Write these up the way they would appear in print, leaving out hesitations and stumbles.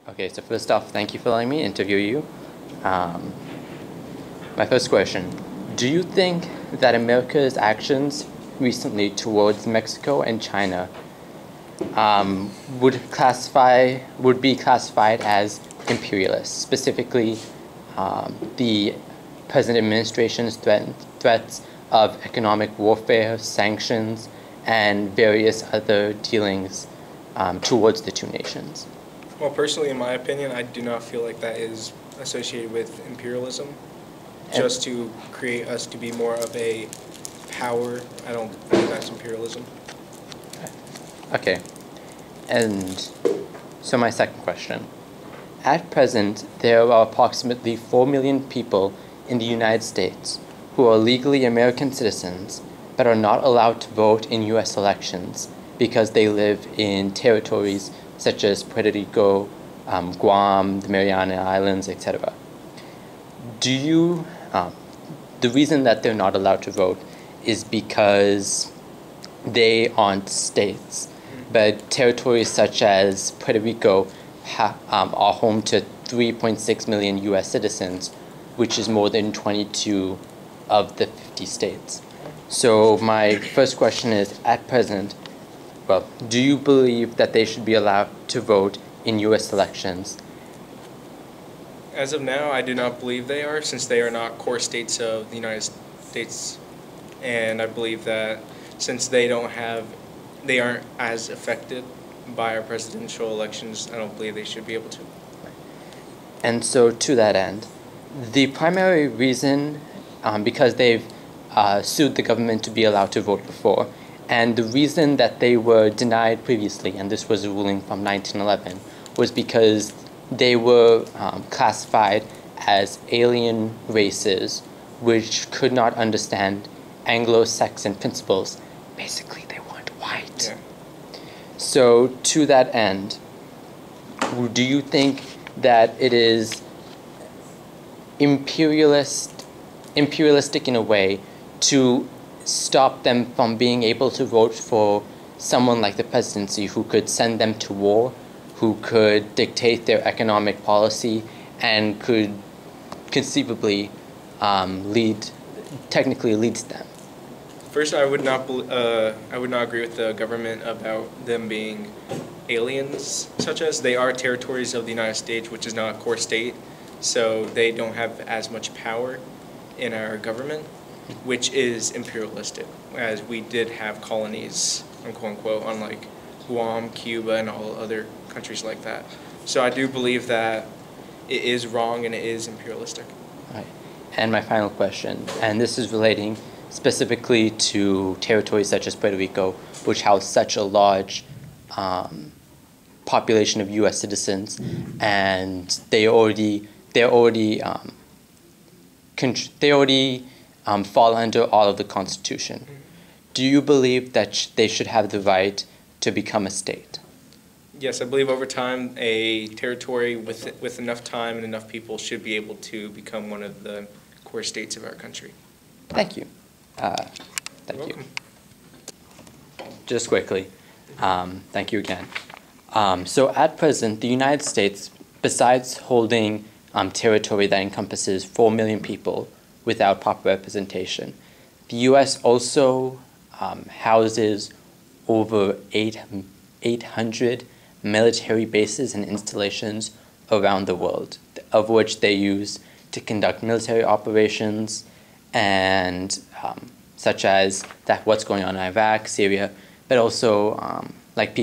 Okay, so first off, thank you for letting me interview you. Um, my first question, do you think that America's actions recently towards Mexico and China would be classified as imperialist, specifically the present administration's threats of economic warfare, sanctions, and various other dealings towards the two nations? Well, personally, in my opinion, I do not feel like that is associated with imperialism. And, Just to create us to be more of a power, I don't think that's imperialism. okay, and so my second question. At present, there are approximately 4 million people in the United States who are legally American citizens but are not allowed to vote in U.S. elections because they live in territories such as Puerto Rico, Guam, the Mariana Islands, etc. Do you, the reason that they're not allowed to vote is because they aren't states, but territories such as Puerto Rico are home to 3.6 million U.S. citizens, which is more than 22 of the 50 states. So my first question is, at present, well, do you believe that they should be allowed to vote in U.S. elections? As of now, I do not believe they are, since they are not core states of the United States. And I believe that since they aren't as affected by our presidential elections, I don't believe they should be able to. And so to that end, the primary reason, because they've sued the government to be allowed to vote before, and the reason that they were denied previously, and this was a ruling from 1911, was because they were classified as alien races which could not understand Anglo-Saxon principles. Basically, they weren't white. Yeah. So to that end, do you think that it is imperialistic in a way to stop them from being able to vote for someone like the presidency who could send them to war, who could dictate their economic policy, and could conceivably technically leads them? First, I would not agree with the government about them being aliens, such as they are territories of the United States, which is not a core state, so they don't have as much power in our government, which is imperialistic, as we did have colonies, quote unquote, on like Guam, Cuba, and all other countries like that. So I do believe that it is wrong and it is imperialistic. Right. And my final question, and this is relating specifically to territories such as Puerto Rico, which house such a large population of U.S. citizens, and they already fall under all of the Constitution. Do you believe that they should have the right to become a state? Yes, I believe over time a territory with enough time and enough people should be able to become one of the core states of our country. Thank you. Thank You're you. welcome. Just quickly, thank you again. So at present, the United States, besides holding territory that encompasses 4 million people without proper representation, the U.S. also houses over 800 military bases and installations around the world, of which they use to conduct military operations and such as what's going on in Iraq, Syria, but also like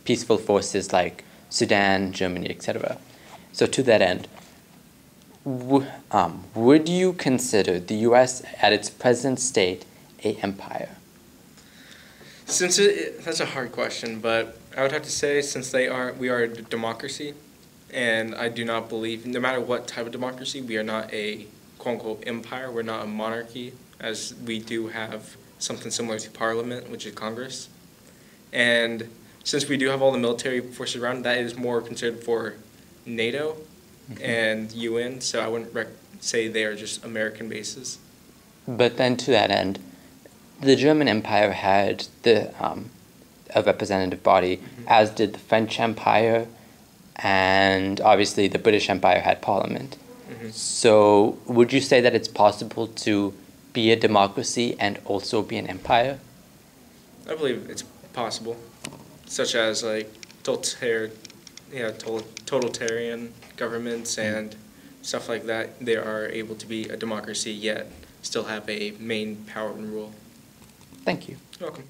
peaceful forces like Sudan, Germany, etc. So to that end, would you consider the U.S. at its present state a empire? That's a hard question, but I would have to say we are a democracy, and I do not believe, no matter what type of democracy, we are not a quote-unquote empire. We're not a monarchy, as we do have something similar to Parliament, which is Congress. And since we do have all the military forces around, that is more considered for NATO and UN, so I wouldn't say they are just American bases. But then to that end, the German Empire had a representative body, as did the French Empire, and obviously the British Empire had parliament. Mhm. So would you say that it's possible to be a democracy and also be an empire? I believe it's possible, such as like totalitarian governments and stuff like that. They are able to be a democracy yet still have a main power and rule. Thank you. You're welcome.